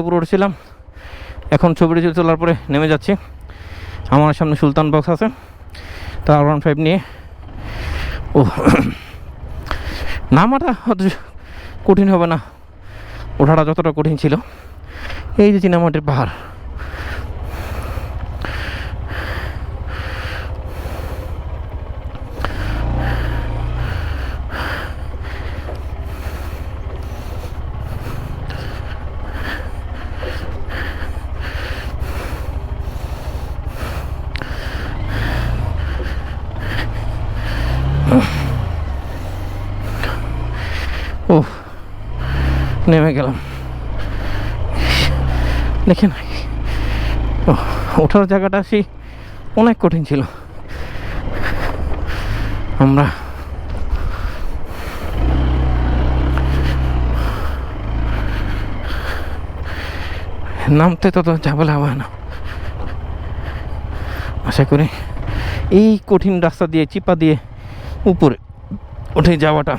উপরে উঠেছিলাম, এখন ছবিটি তোলার পরে নেমে যাচ্ছি। আমার সামনে সুলতান বক্স আছে, তার R15 নিয়ে। ও নামাটা অত কঠিন হবে না, ওঠাটা যতটা কঠিন ছিল। এই যে চীনামাটির পাহাড়, ও নেমে গেলাম। দেখেন ওঠার জায়গাটা সেই অনেক কঠিন ছিল। আমরা নামতে তত ঝামেলা হবে না আশা করি। এই কঠিন রাস্তা দিয়ে চিপা দিয়ে উপরে উঠে যাওয়াটা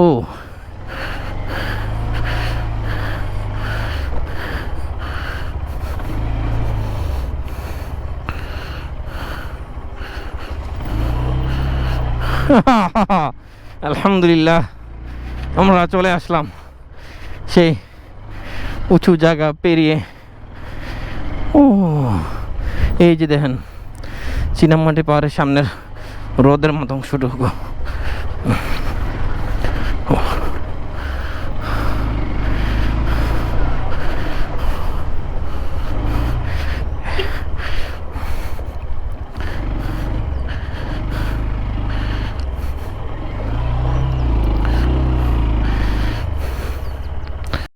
ও আলহামদুলিল্লাহ আমরা চলে আসলাম সেই উঁচু জায়গা পেরিয়ে। ও এই যে দেখেন চীনামাটি পাহাড়ের সামনের রোদের মতো অংশটুকু।